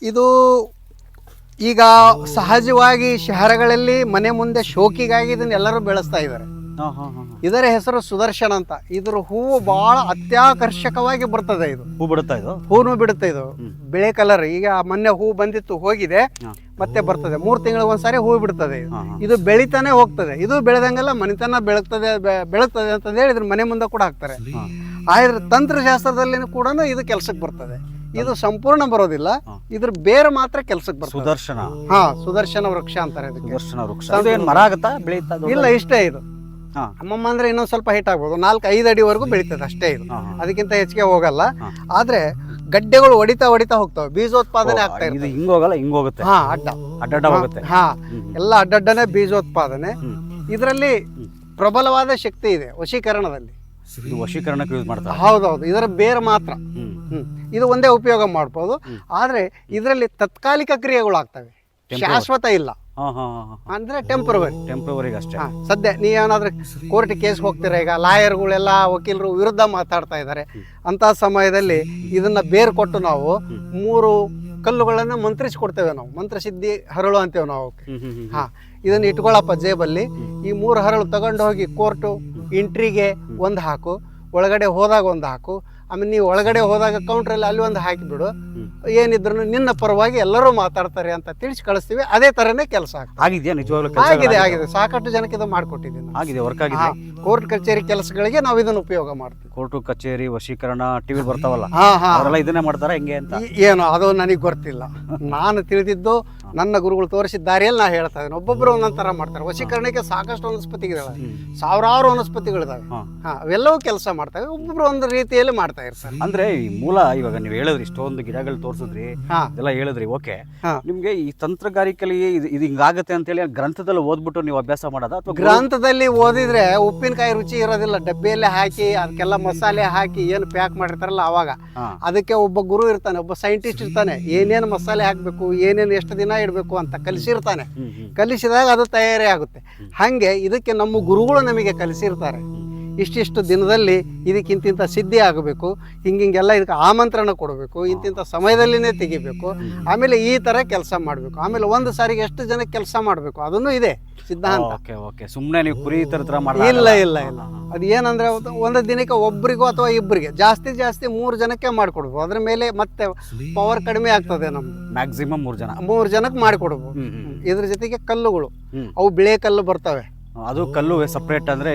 ಇದು ಈಗ ಸಹಜವಾಗಿ ಶಹರಗಳಲ್ಲಿ ಮನೆ ಮುಂದೆ ಶೋಕಿಗಾಗಿ ಇದನ್ನ ಎಲ್ಲರೂ ಬೆಳೆಸ್ತಾ ಇದ್ದಾರೆ. ಇದರ ಹೆಸರು ಸುದರ್ಶನ ಅಂತ. ಇದ್ರ ಹೂವು ಬಹಳ ಅತ್ಯಾಕರ್ಷಕವಾಗಿ ಬರ್ತದೆ. ಇದು ಹೂ ಬಿಡುತ್ತಾ ಇದು? ಹೂನು ಬಿಡುತ್ತೆ. ಇದು ಬಿಳೆ ಕಲರ್. ಈಗ ಮೊನ್ನೆ ಹೂ ಬಂದಿತ್ತು, ಹೋಗಿದೆ, ಮತ್ತೆ ಬರ್ತದೆ. 3 ತಿಂಗಳಿಗೆ ಒಂದ್ಸಾರಿ ಹೂ ಬಿಡ್ತದೆ. ಇದು ಬೆಳಿತಾನೆ ಹೋಗ್ತದೆ. ಇದು ಬೆಳೆದಂಗೆಲ್ಲ ಮನೆತನ ಬೆಳಗ್ತದೆ ಅಂತ ಹೇಳಿ ಇದ್ರ ಮನೆ ಮುಂದೆ ಕೂಡ ಹಾಕ್ತಾರೆ. ಆದ್ರೆ ತಂತ್ರಶಾಸ್ತ್ರದಲ್ಲಿ ಕೂಡ ಇದು ಕೆಲ್ಸಕ್ಕೆ ಬರ್ತದೆ. ಇದು ಸಂಪೂರ್ಣ ಬರೋದಿಲ್ಲ, ಇದ್ರ ಬೇರೆ ಮಾತ್ರ ಕೆಲ್ಸಕ್ಕೆ ಬರ್ತದೆ. ಸುದರ್ಶನ. ಸುದರ್ಶನ ವೃಕ್ಷ ಅಂತಾರೆ ಇದಕ್ಕೆ. ಸುದರ್ಶನ ವೃಕ್ಷ. ಮರ ಆಗುತ್ತಾ, ಬೆಳೀತಾ? ಇಲ್ಲ, ಇಷ್ಟೇ ಇದು. ಅಮ್ಮಮ್ಮ ಅಂದ್ರೆ ಇನ್ನೊಂದ್ ಸ್ವಲ್ಪ ಹೈಟ್ ಆಗ್ಬೋದು. 4-5 ಅಡಿವರೆಗೂ ಬೆಳೀತದೆ ಅಷ್ಟೇ. ಇದು ಅದಕ್ಕಿಂತ ಹೆಚ್ಚಿಗೆ ಹೋಗಲ್ಲ. ಆದ್ರೆ ಗಡ್ಡೆಗಳು ಹೊಡಿತಾ ಹೋಗ್ತವೆ. ಬೀಜೋತ್ಪಾದನೆ ಆಗ್ತಾ ಇದೆ. ಹಿಂಗ್ ಹೋಗಲ್ಲ, ಹಿಂಗ್ ಹೋಗುತ್ತೆ. ಅಡ್ಡ ಹೋಗುತ್ತೆ. ಎಲ್ಲ ಅಡ್ಡಡ್ಡನೆ ಬೀಜೋತ್ಪಾದನೆ. ಇದರಲ್ಲಿ ಪ್ರಬಲವಾದ ಶಕ್ತಿ ಇದೆ ವಶೀಕರಣದಲ್ಲಿ. ಇದು ವಶೀಕರಣಕ್ಕೆ ಯೂಸ್ ಮಾಡ್ತಾರೆ. ಹೌದೌದು. ಇದರ ಬೇರೆ ಮಾತ್ರ. ಇದು ಒಂದೇ ಉಪಯೋಗ ಮಾಡ್ಬೋದು. ಆದ್ರೆ ಇದರಲ್ಲಿ ತಾತ್ಕಾಲಿಕ ಕ್ರಿಯೆಗಳು ಆಗ್ತವೆ, ಶಾಶ್ವತ ಇಲ್ಲ. ಅಂದ್ರೆ ಟೆಂಪ್ರವರಿ ಅಷ್ಟೇ. ಸದ್ಯ ನೀವೇನಾದ್ರೂ ಕೋರ್ಟ್ ಕೇಸ್ ಹೋಗ್ತೀರಾ, ಈಗ ಲಾಯರ್ಗಳೆಲ್ಲ ವಕೀಲರು ವಿರುದ್ಧ ಮಾತಾಡ್ತಾ ಇದ್ದಾರೆ, ಅಂತ ಸಮಯದಲ್ಲಿ ಇದನ್ನ ಬೇರ್ ಕೊಟ್ಟು ನಾವು 3 ಕಲ್ಲುಗಳನ್ನ ಮಂತ್ರಿಸ್ಕೊಡ್ತೇವೆ. ನಾವು ಮಂತ್ರಸಿದ್ಧಿ ಹರಳು ಅಂತೇವೆ ನಾವು. ಇದನ್ನ ಇಟ್ಕೊಳಪ್ಪ ಜೇಬಲ್ಲಿ. ಈ 3 ಹರಳು ತಗೊಂಡು ಹೋಗಿ ಕೋರ್ಟು ಎಂಟ್ರಿಗೆ ಒಂದು ಹಾಕು, ಒಳಗಡೆ ಹೋದಾಗ ಒಂದು ಹಾಕು, ಆಮೇಲೆ ನೀವು ಒಳಗಡೆ ಹೋದಾಗ ಕೌಂಟ್ರಲ್ಲಿ ಅಲ್ಲಿ ಒಂದು ಹಾಕಿಬಿಡು. ಏನಿದ್ರು ನಿನ್ನ ಪರವಾಗಿ ಎಲ್ಲರೂ ಮಾತಾಡ್ತಾರೆ ಅಂತ ತಿಳಿಸಿ ಕಳಿಸ್ತೀವಿ. ಅದೇ ತರನೇ ಕೆಲಸ ಆಗಿದೆಯಾ? ನಿಜವಾಗ್ಲೂ ಆಗಿದೆ. ಸಾಕಷ್ಟು ಜನಕ್ಕೆ ಇದು ಮಾಡ್ಕೊಟ್ಟಿದ್ದೀನಿ. ಆಗಿದೆ, ವರ್ಕ್ ಆಗಿದೆ. ಕೋರ್ಟ್ ಕಚೇರಿ ಕೆಲಸಗಳಿಗೆ ನಾವು ಇದನ್ನ ಉಪಯೋಗ ಮಾಡ್ತೀವಿ. ಕೋರ್ಟ್ ಕಚೇರಿ, ವಶೀಕರಣ, ಟಿವಿ ಬರ್ತಾವಲ್ಲ, ಅವರೆಲ್ಲ ಇದನ್ನೇ ಮಾಡ್ತಾರ ಹೆಂಗೆ ಅಂತ ಏನೋ ಅದು ನನಗೆ ಗೊತ್ತಿಲ್ಲ. ನಾನು ತಿಳಿದಿದ್ದು ನನ್ನ ಗುರುಗಳು ತೋರಿಸಿದ ದಾರಿಯಲ್ಲಿ ನಾ ಹೇಳ್ತಾ ಇದ್ದೀನಿ. ಒಬ್ಬೊಬ್ರು ಒಂದೊಂದ್ ತರ ಮಾಡ್ತಾರೆ. ವಶೀಕರಣಕ್ಕೆ ಸಾಕಷ್ಟು ವನಸ್ಪತಿಗಳಿದಾವೆ, ಸಾವಿರಾರು ವನಸ್ಪತಿಗಳಿದಾವೆ. ಅವೆಲ್ಲವೂ ಕೆಲಸ ಮಾಡ್ತವೆ. ಒಬ್ಬೊಬ್ರು ಒಂದು ರೀತಿಯಲ್ಲಿ ಮಾಡ್ತಾ ಇರ್ತಾರೆ. ಅಂದ್ರೆ ಈ ಮೂಲ ಇವಾಗ ನೀವು ಹೇಳಿದ್ರಿ, ಇಷ್ಟೊಂದು ಗಿಡಗಳು ತೋರಿಸಿದ್ರಿ, ಎಲ್ಲ ಹೇಳಿದ್ರಿ. ಓಕೆ, ನಿಮ್ಗೆ ಈ ತಂತ್ರಗಾರಿಕೆಯಲ್ಲಿ ಇದು ಹಿಂಗಾಗತ್ತೆ ಅಂತ ಹೇಳಿ ಗ್ರಂಥದಲ್ಲಿ ಓದ್ಬಿಟ್ಟು ನೀವು ಅಭ್ಯಾಸ ಮಾಡೋದ? ಅಥವಾ ಗ್ರಂಥದಲ್ಲಿ ಓದಿದ್ರೆ ಉಪ್ಪಿನಕಾಯಿ ರುಚಿ ಇರೋದಿಲ್ಲ. ಡಬ್ಬಿಯಲ್ಲೇ ಹಾಕಿ ಅದಕ್ಕೆಲ್ಲ ಮಸಾಲೆ ಹಾಕಿ ಏನು ಪ್ಯಾಕ್ ಮಾಡಿರ್ತಾರಲ್ಲ, ಅವಾಗ ಅದಕ್ಕೆ ಒಬ್ಬ ಗುರು ಇರ್ತಾನೆ, ಒಬ್ಬ ಸೈಂಟಿಸ್ಟ್ ಇರ್ತಾನೆ. ಏನೇನು ಮಸಾಲೆ ಹಾಕ್ಬೇಕು, ಏನೇನು ಎಷ್ಟು ದಿನ ಇಡಬೇಕು ಅಂತ ಕಲಿಸಿರ್ತಾನೆ. ಕಲಿಸಿದಾಗ ಅದು ತಯಾರಿ ಆಗುತ್ತೆ. ಹಾಗೆ ಇದಕ್ಕೆ ನಮ್ಮ ಗುರುಗಳು ನಮಗೆ ಕಲಿಸಿರ್ತಾರೆ. ಇಷ್ಟಿಷ್ಟು ದಿನದಲ್ಲಿ ಇದಕ್ಕಿಂತಿಂತ ಸಿದ್ಧಿ ಆಗಬೇಕು, ಹಿಂಗೆಲ್ಲ ಇದಕ್ಕೆ ಆಮಂತ್ರಣ ಕೊಡಬೇಕು, ಇಂತಿಂಥ ಸಮಯದಲ್ಲಿನೇ ತೆಗಿಬೇಕು, ಆಮೇಲೆ ಈ ಥರ ಕೆಲಸ ಮಾಡಬೇಕು, ಆಮೇಲೆ ಒಂದು ಸಾರಿಗೆ ಎಷ್ಟು ಜನಕ್ಕೆ ಕೆಲಸ ಮಾಡಬೇಕು, ಅದನ್ನು ಇದೆ ಸಿದ್ಧಾಂತ. ಸುಮ್ಮನೆ ನೀವು ಕುರಿ ತರ ಇಲ್ಲ. ಅದು ಏನಂದ್ರೆ ಒಂದು ದಿನಕ್ಕೆ ಒಬ್ಬರಿಗೋ ಅಥವಾ ಇಬ್ಬರಿಗೆ, ಜಾಸ್ತಿ 3 ಜನಕ್ಕೆ ಮಾಡಿಕೊಡ್ಬೋದು. ಅದ್ರ ಮೇಲೆ ಮತ್ತೆ ಪವರ್ ಕಡಿಮೆ ಆಗ್ತದೆ. ನಮ್ದು ಮ್ಯಾಕ್ಸಿಮಮ್ 3 ಜನಕ್ಕೆ ಮಾಡಿಕೊಡ್ಬೋದು. ಇದ್ರ ಜೊತೆಗೆ ಕಲ್ಲುಗಳು, ಅವು ಬಿಳೆ ಕಲ್ಲು ಬರ್ತವೆ. ಅದು ಕಲ್ಲು ಸಪರೇಟ್ ಅಂದ್ರೆ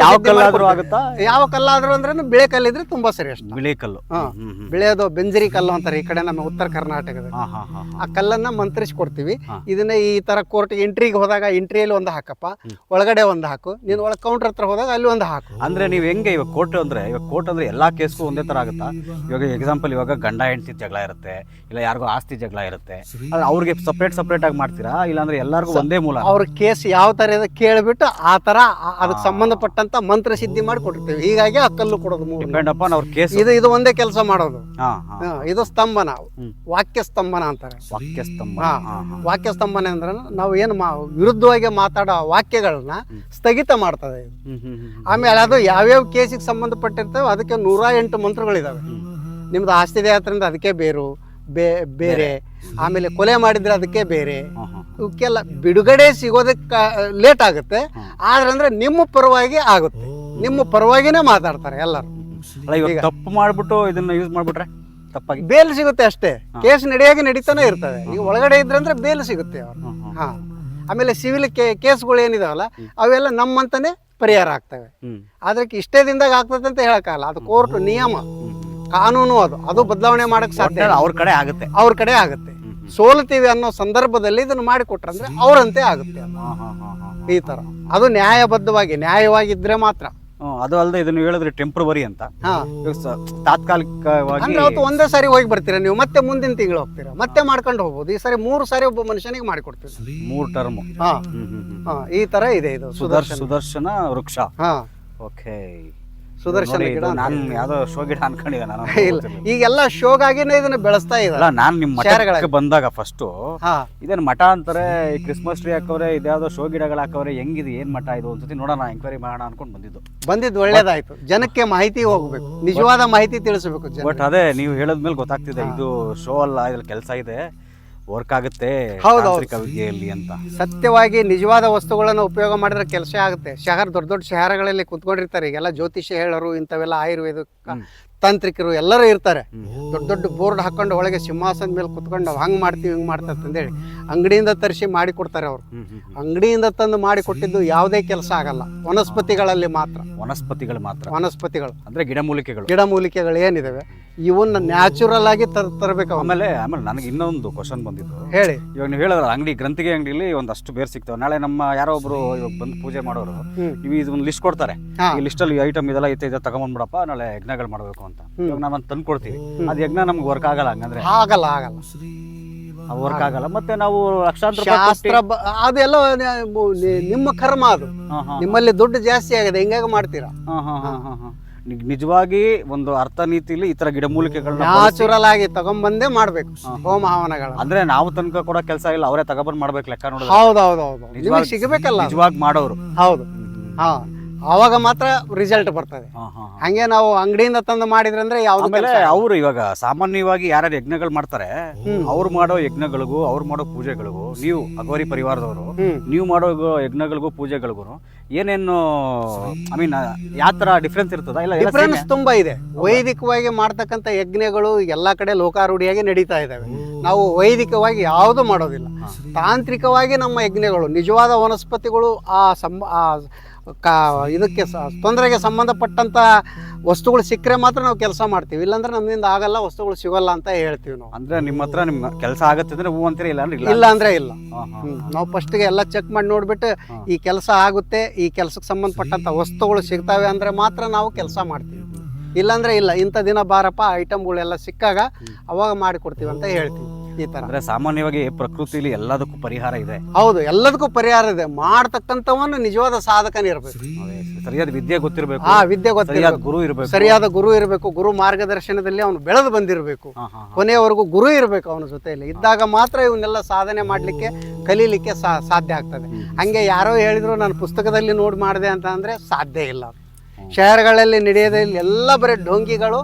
ಯಾವ ಕಲ್ಲಾದ್ರೂ ಆಗುತ್ತಾ? ಯಾವ ಕಲ್ಲಾದ್ರೂ ಅಂದ್ರೆ ಬಿಳೆ ಕಲ್ಲು ಇದ್ರೆ ತುಂಬಾ ಸರಿ. ಅಷ್ಟು ಬಿಳೆ ಕಲ್ಲು, ಬಿಳೆದು ಬೆಂಜರಿ ಕಲ್ಲು ಅಂತಾರೆ ಈ ಕಡೆ ನಮ್ಮ ಉತ್ತರ ಕರ್ನಾಟಕದ. ಆ ಕಲ್ಲನ್ನ ಮಂತ್ರಿಸಿ ಕೊಡ್ತೀವಿ. ಇದನ್ನ ಈ ತರ ಕೋರ್ಟ್ ಎಂಟ್ರಿಗೆ ಹೋದಾಗ ಎಂಟ್ರಿಯಲ್ಲಿ ಒಂದು ಹಾಕಪ್ಪ, ಒಳಗಡೆ ಒಂದು ಹಾಕು, ನೀನ್ ಒಳಗೆ ಕೌಂಟರ್ ಹತ್ರ ಹೋದಾಗ ಅಲ್ಲಿ ಒಂದು ಹಾಕು. ಅಂದ್ರೆ ನೀವ್ ಹೆಂಗೆ ಇವಾಗ ಕೋರ್ಟ್ ಅಂದ್ರೆ ಎಲ್ಲಾ ಕೇಸ್ಗೂ ಒಂದೇ ತರ ಆಗುತ್ತಾ? ಇವಾಗ ಎಕ್ಸಾಂಪಲ್, ಇವಾಗ ಗಂಡ ಹೆಂಡತಿ ಜಗಳ ಇರುತ್ತೆ, ಇಲ್ಲ ಯಾರಿಗೂ ಆಸ್ತಿ ಜಗಳ ಇರುತ್ತೆ, ಅವ್ರಿಗೆ ಸಪರೇಟ್ ಆಗಿ ಮಾಡ್ತೀರಾ, ಇಲ್ಲಾಂದ್ರೆ ಎಲ್ಲರಿಗೂ ಒಂದೇ ಮೂಲ? ಅವ್ರ ಕೇಸ್ ಯಾವ ತರ ಇದೆ ಕೇಳ್ಬಿಟ್ಟು ಆ ತರ ಅದಕ್ಕೆ ಸಂಬಂಧಪಟ್ಟಂತ ಮಂತ್ರ ಸಿದ್ಧಿ ಮಾಡಿ ಕೊಟ್ಟಿರ್ತೀವಿ. ಹೀಗಾಗಿ ಆ ಕಲ್ಲು ಕೊಡೋದು ಇದು ಒಂದೇ ಕೆಲಸ ಮಾಡೋದು. ಇದು ಸ್ತಂಭನ, ವಾಕ್ಯ ಸ್ತಂಭನ ಅಂತಾರೆ. ವಾಕ್ಯ ಸ್ತಂಭನ ಅಂದ್ರೆ ನಾವು ಏನು ವಿರುದ್ಧವಾಗಿ ಮಾತಾಡೋ ವಾಕ್ಯಗಳನ್ನ ಸ್ಥಗಿತ ಮಾಡ್ತದೆ. ಆಮೇಲೆ ಅದು ಯಾವ್ಯಾವ ಕೇಸಿಗೆ ಸಂಬಂಧಪಟ್ಟಿರ್ತವೆ ಅದಕ್ಕೆ 108 ಮಂತ್ರಗಳಿದಾವೆ. ನಿಮ್ದು ಆಸ್ತಿ ಯಾತ್ರೆಯಿಂದ ಅದಕ್ಕೆ ಬೇರೆ, ಆಮೇಲೆ ಕೊಲೆ ಮಾಡಿದ್ರೆ ಅದಕ್ಕೆ ಬೇರೆ. ಇವಕ್ಕೆಲ್ಲ ಬಿಡುಗಡೆ ಸಿಗೋದಕ್ಕೆ ಲೇಟ್ ಆಗುತ್ತೆ, ಆದ್ರೆ ಅಂದ್ರೆ ನಿಮ್ಮ ಪರವಾಗಿ ಆಗುತ್ತೆ, ನಿಮ್ಮ ಪರವಾಗಿನೇ ಮಾತಾಡ್ತಾರೆ ಎಲ್ಲರೂ. ತಪ್ಪು ಮಾಡ್ಬಿಟ್ಟು ಇದನ್ನ ಯೂಸ್ ಮಾಡ್ಬಿಟ್ರೆ ತಪ್ಪಾಗಿ ಬೇಲ್ ಸಿಗುತ್ತೆ ಅಷ್ಟೇ. ಕೇಸ್ ನಡೀತಾನೆ ಇರ್ತವೆ. ಈಗ ಒಳಗಡೆ ಇದ್ರೆ ಅಂದ್ರೆ ಬೇಲ್ ಸಿಗುತ್ತೆ ಅವ್ರು. ಆಮೇಲೆ ಸಿವಿಲ್ ಕೇಸ್ಗಳು ಏನಿದಾವಲ್ಲ ಅವೆಲ್ಲ ನಮ್ಮಂತಾನೆ ಪರಿಹಾರ ಆಗ್ತವೆ. ಅದಕ್ಕೆ ಇಷ್ಟೇ ದಿನದಾಗ ಆಗ್ತದೆ ಅಂತ ಹೇಳಕ್ಕಾಗಲ್ಲ. ಅದು ಕೋರ್ಟ್ ನಿಯಮ, ಕಾನೂನು, ಅದು ಬದಲಾವಣೆ ಮಾಡಕ್ ಸಾಧ್ಯ. ಅವ್ರ ಕಡೆ ಆಗುತ್ತೆ. ಸೋಲ್ತೀವಿ ಅನ್ನೋ ಸಂದರ್ಭದಲ್ಲಿ ಇದನ್ನ ಮಾಡಿಕೊಟ್ರಂದ್ರೆ ಅವರಂತೆ ಆಗುತ್ತೆ. ಈ ತರ ಅದು ನ್ಯಾಯವಾಗಿದ್ರೆ ಮಾತ್ರ. ಅದು ಅಲ್ಲದೆ ಇದನ್ನು ಹೇಳಿದ್ರೆ ಟೆಂಪ್ರವರಿ ಅಂತ, ತಾತ್ಕಾಲಿಕವಾಗಿ ಒಂದೇ ಸಾರಿ ಹೋಗಿ ಬರ್ತೀರಾ ನೀವು, ಮತ್ತೆ ಮುಂದಿನ ತಿಂಗಳು ಹೋಗ್ತೀರಾ, ಮತ್ತೆ ಮಾಡ್ಕೊಂಡು ಹೋಗ್ಬೋದು. ಈ ಸಾರಿ 3 ಸಾರಿ ಒಬ್ಬ ಮನುಷ್ಯನಿಗೆ ಮಾಡಿಕೊಡ್ತೀವಿ, 3 ಟರ್ಮ್. ಈ ತರ ಇದೆ ಇದು ಸುದರ್ಶನ ವೃಕ್ಷ. ಓಕೆ, ಸುದರ್ಶನ ನೋಡಿ, ಗಿಡ ಇದು ಅಂತ. ನಾನು ಯಾವ್ದೋ ಶೋ ಗಿಡ ಅನ್ಕೊಂಡಿದ್ದೆ ನಾನು. ಇಲ್ಲ, ಈಗೆಲ್ಲ ಶೋಗಾಗಿನೇ ಇದನ್ನ ಬೆಳೆಸ್ತಾ ಅಲ್ಲ, ಇದ್ದಾರೆ. ನಾನು ನಿಮ್ಮ ಮಠಕ್ಕೆ ಬಂದಾಗ ಫಸ್ಟು ಹಾ, ಇದೇನು ಮಠ ಅಂತಾರೆ, ಈ ಕ್ರಿಸ್ಮಸ್ ಟ್ರೀ ಹಾಕವ್ರೆ, ಇದ್ಯಾವುದೋ ಶೋ ಗಿಡಗಳು ಹಾಕವ್ರೆ, ಹೆಂಗಿದೆ ಏನ್ ಮಠ ಇದು ಒಂದ್ಸತಿ ನೋಡೋಣ, ಎಂಕ್ವೈರಿ ಮಾಡೋಣ ಅನ್ಕೊಂಡು ಬಂದಿದ್ದು ಒಳ್ಳೇದಾಯ್ತು. ಜನಕ್ಕೆ ಮಾಹಿತಿ ಹೋಗ್ಬೇಕು, ನಿಜವಾದ ಮಾಹಿತಿ ತಿಳಿಸ್ಬೇಕು ಜನ. ಬಟ್ ಅದೇ ನೀವು ಹೇಳದ್ಮೇಲೆ ಗೊತ್ತಾಗ್ತಿದೆ ಇದು ಶೋ ಅಲ್ಲ, ಇದ್ರಲ್ಲಿ ಕೆಲಸ ಇದೆ, ವರ್ಕ್ ಆಗುತ್ತೆ ಹೌದು. ತಾಂತ್ರಿಕ ವಿದ್ಯೆಯಲ್ಲಿ ಅಂತ. ಸತ್ಯವಾಗಿ ನಿಜವಾದ ವಸ್ತುಗಳನ್ನು ಉಪಯೋಗ ಮಾಡಿದ್ರೆ ಕೆಲಸ ಆಗುತ್ತೆ. ದೊಡ್ಡ ದೊಡ್ಡ ಶಹರಗಳಲ್ಲಿ ಕುತ್ಕೊಂಡಿರ್ತಾರೆ ಈಗೆಲ್ಲ ಜ್ಯೋತಿಷ್ಯ ಹೇಳೋರು, ಇಂಥವೆಲ್ಲ ಆಯುರ್ವೇದ ತಾಂತ್ರಿಕರು ಎಲ್ಲರೂ ಇರ್ತಾರೆ. ದೊಡ್ಡ ದೊಡ್ಡ ಬೋರ್ಡ್ ಹಾಕೊಂಡು ಒಳಗೆ ಸಿಂಹಾಸನದ ಮೇಲೆ ಕುತ್ಕೊಂಡು ನಾವು ಹಂಗೆ ಮಾಡ್ತೀವಿ ಹಿಂಗೆ ಮಾಡ್ತಾರೆ ಅಂತಂದೇಳಿ ಅಂಗಡಿಯಿಂದ ತರಿಸಿ ಮಾಡಿ ಕೊಡ್ತಾರೆ ಅವರು. ಅಂಗಡಿಯಿಂದ ತಂದು ಮಾಡಿ ಕೊಟ್ಟಿದ್ದು ಯಾವುದೇ ಕೆಲಸ ಆಗಲ್ಲ, ವನಸ್ಪತಿಗಳಲ್ಲಿ ಮಾತ್ರ. ವನಸ್ಪತಿಗಳು ಅಂದ್ರೆ ಗಿಡಮೂಲಿಕೆಗಳು ಏನಿದಾವೆ ಇವನ್ನ ನ್ಯಾಚುರಲ್ ಆಗಿ ತರಬೇಕು. ಆಮೇಲೆ ನನಗೆ ಇನ್ನೊಂದು ಕ್ವಶನ್ ಬಂದಿತ್ತು. ಹೇಳಿ. ಇವಾಗ ನೀವು ಹೇಳಿದ್ರ ಗ್ರಂಥಿಗೆ ಅಂಗಡಿಲಿ ಒಂದಷ್ಟು ಬೇರೆ ಸಿಗ್ತಾವೆ. ನಾಳೆ ನಮ್ಮ ಯಾರೋ ಒಬ್ರು ಇವಾಗ ಬಂದು ಪೂಜೆ ಮಾಡೋರು ಇವು ಇದೊಂದು ಲಿಸ್ಟ್ ಕೊಡ್ತಾರೆ, ಈ ಲಿಸ್ಟ್ ಅಲ್ಲಿ ಐಟಮ್ ಇದೆಲ್ಲ ಐತೆ ತಗೊಂಡ್ಬಿಡಪ್ಪ, ನಾಳೆ ಯಜ್ಞಗಳು ಮಾಡ್ಬೇಕು ಅಂತ. ಇವಾಗ ನಾವು ತಂದು ಕೊಡ್ತೀವಿ, ಅದು ಯಜ್ಞ ನಮ್ಗೆ ವರ್ಕ್ ಆಗಲ್ಲ. ಹಂಗಂದ್ರೆ ಆಗಲ್ಲ ವರ್ಕ್ ಆಗಲ್ಲ. ಮತ್ತೆ ನಾವು ಲಕ್ಷಾಂತರ ಶಾಸ್ತ್ರ ಅದೆಲ್ಲ ನಿಮ್ಮ ಕರ್ಮ, ಅದು ನಿಮ್ಮಲ್ಲಿ ದುಡ್ಡು ಜಾಸ್ತಿ ಆಗಿದೆ, ಹಿಂಗಾಗಿ ಮಾಡ್ತೀರಾ. ನಿಜವಾಗಿ ಒಂದು ಅರ್ಥ ನೀತಿಲಿ ಈ ತರ ಗಿಡಮೂಲಿಕೆಗಳನ್ನ ನ್ಯಾಚುರಲ್ ಆಗಿ ತಗೊಂಡ್ಬಂದೇ ಮಾಡ್ಬೇಕು ಹೋಮ ಹವನಗಳ. ಅಂದ್ರೆ ನಾವು ತನಕ ಕೊಡೋ ಕೆಲಸ ಇಲ್ಲ, ಅವರೇ ತಗೊಬಂದ್ ಮಾಡ್ಬೇಕು ಲೆಕ್ಕ ನೋಡಿದ್ರೆ. ಹೌದೌದೌದು, ನಿಮಗೆ ಸಿಗಬೇಕಲ್ಲ ನಿಜವಾಗಿ ಮಾಡೋರು. ಹೌದು, ಹಾ, ಅವಾಗ ಮಾತ್ರ ರಿಸಲ್ಟ್ ಬರ್ತದೆ. ಹಂಗೆ ನಾವು ಅಂಗಡಿಯಿಂದ ತಂದು ಮಾಡಿದ್ರೆ ಅಂದ್ರೆ ಆಮೇಲೆ ಅವರು ಇವಾಗ ಸಾಮಾನ್ಯವಾಗಿ ಯಾರ್ಯಾರು ಯಜ್ಞಗಳು ಮಾಡ್ತಾರೆ, ಅವ್ರು ಮಾಡೋ ಯಜ್ಞಗಳಿಗೂ ಅವ್ರು ಮಾಡೋ ಪೂಜೆಗಳಿಗೂ, ನೀವು ಅಘೋರಿ ಪರಿವಾರದವರು ನೀವು ಮಾಡೋ ಯಜ್ಞಗಳಿಗೂ ಪೂಜೆಗಳಿಗೂ ಏನೇನು ಐ ಮೀನ್ ಯಾವ ತರ ಡಿಫ್ರೆನ್ಸ್ ಇರ್ತದ? ಇಲ್ಲ, ಡಿಫ್ರೆನ್ಸ್ ತುಂಬಾ ಇದೆ. ವೈದಿಕವಾಗಿ ಮಾಡ್ತಕ್ಕಂಥ ಯಜ್ಞಗಳು ಎಲ್ಲಾ ಕಡೆ ಲೋಕಾರೂಢಿಯಾಗಿ ನಡೀತಾ ಇದಾವೆ. ನಾವು ವೈದಿಕವಾಗಿ ಯಾವುದು ಮಾಡೋದಿಲ್ಲ. ತಾಂತ್ರಿಕವಾಗಿ ನಮ್ಮ ಯಜ್ಞಗಳು ನಿಜವಾದ ವನಸ್ಪತಿಗಳು ಇದಕ್ಕೆ ತೊಂದರೆಗೆ ಸಂಬಂಧಪಟ್ಟಂತ ವಸ್ತುಗಳು ಸಿಕ್ಕರೆ ಮಾತ್ರ ನಾವು ಕೆಲಸ ಮಾಡ್ತೀವಿ, ಇಲ್ಲಾಂದ್ರೆ ನಮ್ಮಿಂದ ಆಗಲ್ಲ, ವಸ್ತುಗಳು ಸಿಗಲ್ಲ ಅಂತ ಹೇಳ್ತೀವಿ ನಾವು. ಅಂದ್ರೆ ನಿಮ್ಮ ಹತ್ರ ನಿಮ್ಮ ಕೆಲಸ ಆಗತ್ತೆ ಅಂದ್ರೆ ಹೂ ಅಂತೀರಿ, ಇಲ್ಲ ಅಂದ್ರೆ ಇಲ್ಲ. ನಾವು ಫಸ್ಟ್ಗೆ ಎಲ್ಲ ಚೆಕ್ ಮಾಡಿ ನೋಡ್ಬಿಟ್ಟು ಈ ಕೆಲಸ ಆಗುತ್ತೆ, ಈ ಕೆಲಸಕ್ಕೆ ಸಂಬಂಧಪಟ್ಟಂತ ವಸ್ತುಗಳು ಸಿಗ್ತಾವೆ ಅಂದ್ರೆ ಮಾತ್ರ ನಾವು ಕೆಲಸ ಮಾಡ್ತೀವಿ. ಇಲ್ಲಾಂದ್ರೆ ಇಲ್ಲ, ಇಂಥ ದಿನ ಬಾರಪ್ಪ ಐಟಮ್ಗಳೆಲ್ಲ ಸಿಕ್ಕಾಗ ಅವಾಗ ಮಾಡಿಕೊಡ್ತೀವಿ ಅಂತ ಹೇಳ್ತೀವಿ. ಈ ತರ ಅಂದ್ರೆ ಸಾಮಾನ್ಯವಾಗಿ ಪ್ರಕೃತಿಲಿ ಎಲ್ಲದಕ್ಕೂ ಪರಿಹಾರ ಇದೆ. ಹೌದು, ಎಲ್ಲದಕ್ಕೂ ಪರಿಹಾರ ಇದೆ. ಮಾಡ್ತಕ್ಕಂಥವನು ನಿಜವಾದ ಸಾಧಕನಿರ್ಬೇಕು, ಸರಿಯಾದ ವಿದ್ಯೆ ಗೊತ್ತಿರಬೇಕು, ವಿದ್ಯೆ ಗೊತ್ತಿರಬೇಕು, ಗುರು ಇರಬೇಕು, ಸರಿಯಾದ ಗುರು ಇರಬೇಕು. ಗುರು ಮಾರ್ಗದರ್ಶನದಲ್ಲಿ ಅವನು ಬೆಳೆದು ಬಂದಿರಬೇಕು, ಕೊನೆಯವರೆಗೂ ಗುರು ಇರಬೇಕು ಅವನ ಜೊತೆಯಲ್ಲಿ. ಇದ್ದಾಗ ಮಾತ್ರ ಇವನ್ನೆಲ್ಲ ಸಾಧನೆ ಮಾಡ್ಲಿಕ್ಕೆ ಕಲೀಲಿಕ್ಕೆ ಸಾಧ್ಯ ಆಗ್ತದೆ. ಹಂಗೆ ಯಾರೋ ಹೇಳಿದ್ರು ನಾನು ಪುಸ್ತಕದಲ್ಲಿ ನೋಡಿ ಮಾಡಿದೆ ಅಂತ ಅಂದ್ರೆ ಸಾಧ್ಯ ಇಲ್ಲ. ಶಹರಗಳಲ್ಲಿ ನಡೆಯೋದ್ರಲ್ಲಿ ಎಲ್ಲ ಬರೀ ಢೋಂಗಿಗಳು,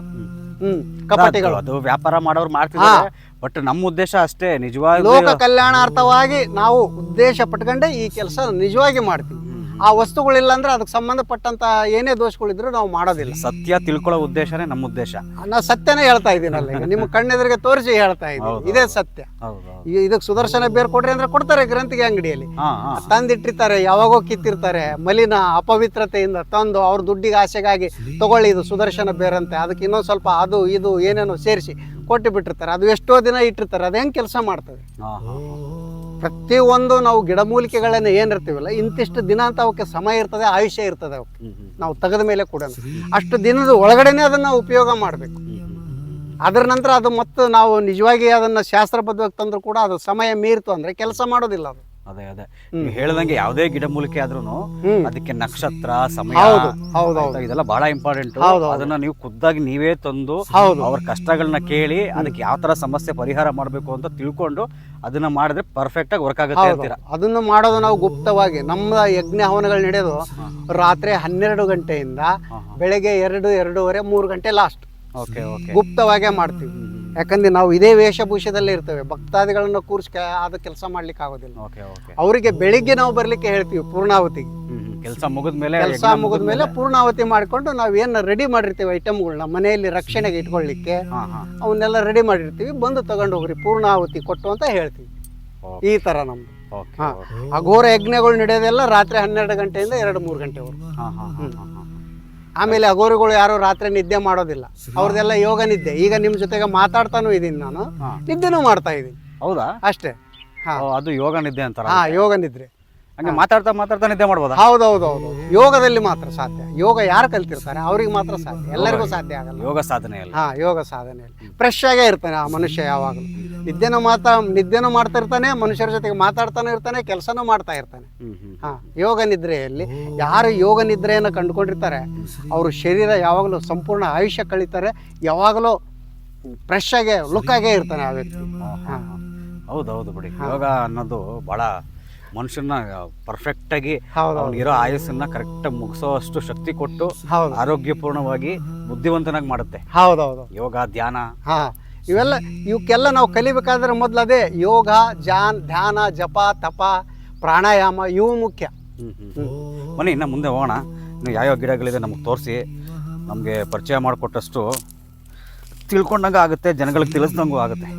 ಕಪಟಿಗಳು. ಅದು ವ್ಯಾಪಾರ ಮಾಡೋರು ಮಾಡ್ತಿದ್ದಾರೆ. ಬಟ್ ನಮ್ಮ ಉದ್ದೇಶ ಅಷ್ಟೇ, ನಿಜವಾಗಿ ಲೋಕ ಕಲ್ಯಾಣಾರ್ಥವಾಗಿ ನಾವು ಉದ್ದೇಶ ಪಟ್ಕೊಂಡೆ ಈ ಕೆಲಸ ನಿಜವಾಗಿ ಮಾಡ್ತೀವಿ. ಆ ವಸ್ತುಗಳಿಲ್ಲ ಅಂದ್ರೆ ಅದಕ್ಕೆ ಸಂಬಂಧಪಟ್ಟಂತ ಏನೇ ದೋಷಗಳಿದ್ರು ನಾವು ಮಾಡೋದಿಲ್ಲ. ಸತ್ಯ ತಿಳ್ಕೊಳ್ಳೋ ಉದ್ದೇಶನೇ ನಮ್ಮ ಉದ್ದೇಶ. ನಾ ಸತ್ಯನೇ ಹೇಳ್ತಾ ಇದ್ದೀನಲ್ಲ, ಈಗ ನಿಮ್ಮ ಕಣ್ಣೆದುರಿಗೆ ತೋರಿಸಿ ಹೇಳ್ತಾ ಇದ್ದೀನಿ, ಇದೇ ಸತ್ಯ. ಇದಕ್ಕೆ ಸುದರ್ಶನ ಬೇರ್ ಕೊಡ್ರಿ ಅಂದ್ರೆ ಕೊಡ್ತಾರೆ ಗ್ರಂಥಿಗೆ ಅಂಗಡಿಯಲ್ಲಿ, ತಂದಿಟ್ಟಿರ್ತಾರೆ, ಯಾವಾಗೋ ಕಿತ್ತಿರ್ತಾರೆ, ಮಲಿನ ಅಪವಿತ್ರತೆಯಿಂದ ತಂದು ಅವ್ರ ದುಡ್ಡಿಗೆ ಆಸೆಗಾಗಿ ತಗೊಳ್ಳಿ ಇದು ಸುದರ್ಶನ ಬೇರಂತೆ, ಅದಕ್ಕೆ ಇನ್ನೊಂದು ಸ್ವಲ್ಪ ಅದು ಇದು ಏನೇನೋ ಸೇರಿಸಿ ಕೊಟ್ಟು ಬಿಟ್ಟಿರ್ತಾರೆ. ಅದು ಎಷ್ಟೋ ದಿನ ಇಟ್ಟಿರ್ತಾರೆ, ಅದು ಹೆಂಗೆ ಕೆಲಸ ಮಾಡ್ತದೆ? ಪ್ರತಿಯೊಂದು ನಾವು ಗಿಡಮೂಲಿಕೆಗಳನ್ನ ಏನಿರ್ತೀವಲ್ಲ, ಇಂತಿಷ್ಟು ದಿನ ಅಂತ ಅವಕ್ಕೆ ಸಮಯ ಇರ್ತದೆ, ಆಯುಷ್ಯ ಇರ್ತದೆ ಅವಕ್ಕೆ. ನಾವು ತೆಗೆದ ಮೇಲೆ ಕೂಡ ಅಷ್ಟು ದಿನದ ಒಳಗಡೆನೆ ಅದನ್ನ ಉಪಯೋಗ ಮಾಡಬೇಕು. ಅದರ ನಂತರ ಅದು ಮತ್ತೆ ನಾವು ನಿಜವಾಗಿ ಅದನ್ನ ಶಾಸ್ತ್ರಬದ್ಧವಾಗಿ ತಂದ್ರು ಕೂಡ ಅದು ಸಮಯ ಮೀರಿತು ಅಂದ್ರೆ ಕೆಲಸ ಮಾಡೋದಿಲ್ಲ ಅದು. ಅದೇ ನೀವು ಹೇಳ್ದಂಗೆ ಯಾವುದೇ ಗಿಡಮೂಲಿಕೆ ಆದ್ರೂ ಅದಕ್ಕೆ ನಕ್ಷತ್ರ, ಸಮಯ ಇದೆಲ್ಲ ಬಹಳ ಇಂಪಾರ್ಟೆಂಟ್. ಅದನ್ನ ನೀವು ಖುದ್ದಾಗಿ ನೀವೇ ತಂದು ಅವ್ರ ಕಷ್ಟಗಳನ್ನ ಕೇಳಿ ಅದಕ್ಕೆ ಯಾವ ತರ ಸಮಸ್ಯೆ ಪರಿಹಾರ ಮಾಡಬೇಕು ಅಂತ ತಿಳ್ಕೊಂಡು ಅದನ್ನ ಮಾಡಿದ್ರೆ ಪರ್ಫೆಕ್ಟ್ ಆಗಿ ವರ್ಕ್ ಆಗುತ್ತೆ ಅಂತೀರಾ? ಅದನ್ನ ಮಾಡೋದು ನಾವು ಗುಪ್ತವಾಗಿ. ನಮ್ಮ ಯಜ್ಞ ಹವನಗಳು ನಡೆಯೋದು ರಾತ್ರಿ 12 ಗಂಟೆಯಿಂದ ಬೆಳಗ್ಗೆ 2-2:30, 3 ಗಂಟೆ ಲಾಸ್ಟ್. ಗುಪ್ತವಾಗೇ ಮಾಡ್ತೀವಿ. ಯಾಕಂದ್ರೆ ನಾವು ಇದೇ ವೇಷಭೂಷದಲ್ಲೇ ಇರ್ತೇವೆ. ಭಕ್ತಾದಿಗಳನ್ನ ಕೂರಿಸಿ ಅದು ಕೆಲಸ ಮಾಡ್ಲಿಕ್ಕೆ ಆಗೋದಿಲ್ಲ. ಅವರಿಗೆ ಬೆಳಿಗ್ಗೆ ನಾವು ಬರ್ಲಿಕ್ಕೆ ಹೇಳ್ತೀವಿ ಪೂರ್ಣಾವತಿಗೆ. ಕೆಲಸ ಮುಗಿದ್ಮೇಲೆ ಪೂರ್ಣಾವತಿ ಮಾಡ್ಕೊಂಡು ನಾವ್ ಏನ್ ರೆಡಿ ಮಾಡಿರ್ತೀವಿ ಐಟಮ್ಗಳನ್ನ ಮನೆಯಲ್ಲಿ ರಕ್ಷಣೆಗೆ ಇಟ್ಕೊಳ್ಳಿಕ್ಕೆ, ಅವನ್ನೆಲ್ಲ ರೆಡಿ ಮಾಡಿರ್ತೀವಿ, ಬಂದು ತಗೊಂಡು ಹೋಗ್ರಿ ಪೂರ್ಣಾವತಿ ಕೊಟ್ಟು ಅಂತ ಹೇಳ್ತೀವಿ. ಈ ತರ ನಮ್ದು ಅಘೋರ ಯಜ್ಞಗಳು ನಡೆಯೋದೆಲ್ಲ ರಾತ್ರಿ 12 ಗಂಟೆಯಿಂದ 2-3 ಗಂಟೆವರೆಗೂ. ಆಮೇಲೆ ಅಘೋರಿಗಳು ಯಾರು ರಾತ್ರಿ ನಿದ್ದೆ ಮಾಡೋದಿಲ್ಲ, ಅವ್ರದೆಲ್ಲ ಯೋಗ ನಿದ್ದೆ. ಈಗ ನಿಮ್ ಜೊತೆಗೆ ಮಾತಾಡ್ತಾನು ಇದೀನಿ, ನಾನು ನಿದ್ದೆನೂ ಮಾಡ್ತಾ ಇದೀನಿ. ಹೌದಾ? ಅಷ್ಟೇ. ಅದು ಯೋಗ ನಿದ್ದೆ ಅಂತಾರ? ಯೋಗ ನಿದ್ರೆ. ಹಂಗೆ ಮಾತಾಡ್ತಾ ಮಾತಾಡ್ತಾ ನಿದ್ದೆ ಮಾಡ್ಬೋದಾ? ಹೌದೌದೌದು, ಯೋಗದಲ್ಲಿ ಮಾತ್ರ ಸಾಧ್ಯ. ಯೋಗ ಯಾರು ಕಲ್ತಿರ್ತಾರೆ ಅವ್ರಿಗೆ ಮಾತ್ರ ಸಾಧ್ಯ, ಎಲ್ಲರಿಗೂ ಸಾಧ್ಯ ಆಗಲ್ಲ. ಯೋಗ ಸಾಧನೆಯಲ್ಲಿ ಯೋಗ ಸಾಧನೆಯಲ್ಲಿ ಫ್ರೆಶ್ ಆಗೇ ಇರ್ತಾನೆ ಆ ಮನುಷ್ಯ ಯಾವಾಗಲೂ. ನಿದ್ದೆನೂ ಮಾಡ್ತಾ ಇರ್ತಾನೆ, ಮನುಷ್ಯರ ಜೊತೆಗೆ ಮಾತಾಡ್ತಾನೆ ಇರ್ತಾನೆ, ಕೆಲಸನೂ ಮಾಡ್ತಾ ಇರ್ತಾನೆ. ಯೋಗ ನಿದ್ರೆಯಲ್ಲಿ ಯಾರು ಯೋಗ ನಿದ್ರೆಯನ್ನು ಕಂಡುಕೊಂಡಿರ್ತಾರೆ ಅವರು ಶರೀರ ಯಾವಾಗಲೂ ಸಂಪೂರ್ಣ ಆಯುಷ್ಯ ಕಳೀತಾರೆ, ಯಾವಾಗಲೂ ಫ್ರೆಶ್ ಆಗೇ ಲುಕ್ ಆಗೇ ಇರ್ತಾನೆ ಆ ವ್ಯಕ್ತಿ. ಹೌದೌದು ಬಿಡಿ, ಯೋಗ ಅನ್ನೋದು ಬಹಳ ಮನುಷ್ಯನ ಪರ್ಫೆಕ್ಟ್ ಆಗಿ ಅವ್ನಿಗಿರೋ ಆಯುಸ್ಸನ್ನ ಕರೆಕ್ಟ್ ಮುಗಿಸೋಷ್ಟು ಶಕ್ತಿ ಕೊಟ್ಟು ಆರೋಗ್ಯಪೂರ್ಣವಾಗಿ ಬುದ್ಧಿವಂತನಾಗಿ ಮಾಡುತ್ತೆ. ಹೌದೌದು, ಯೋಗ ಧ್ಯಾನ ಇವಕ್ಕೆಲ್ಲ ನಾವು ಕಲಿಬೇಕಾದ್ರೆ ಮೊದಲು ಅದೇ ಯೋಗ, ಧ್ಯಾನ, ಜಪ, ತಪ, ಪ್ರಾಣಾಯಾಮ ಇವು ಮುಖ್ಯ. ಬನ್ನಿ ಇನ್ನು ಮುಂದೆ ಹೋಗೋಣ. ಇನ್ನು ಯಾವ್ಯಾವ ಗಿಡಗಳಿದೆ ನಮಗೆ ತೋರಿಸಿ, ನಮಗೆ ಪರಿಚಯ ಮಾಡಿಕೊಟ್ಟಷ್ಟು ತಿಳ್ಕೊಂಡಂಗೆ ಆಗುತ್ತೆ, ಜನಗಳಿಗೆ ತಿಳಿಸ್ದಂಗೂ ಆಗುತ್ತೆ.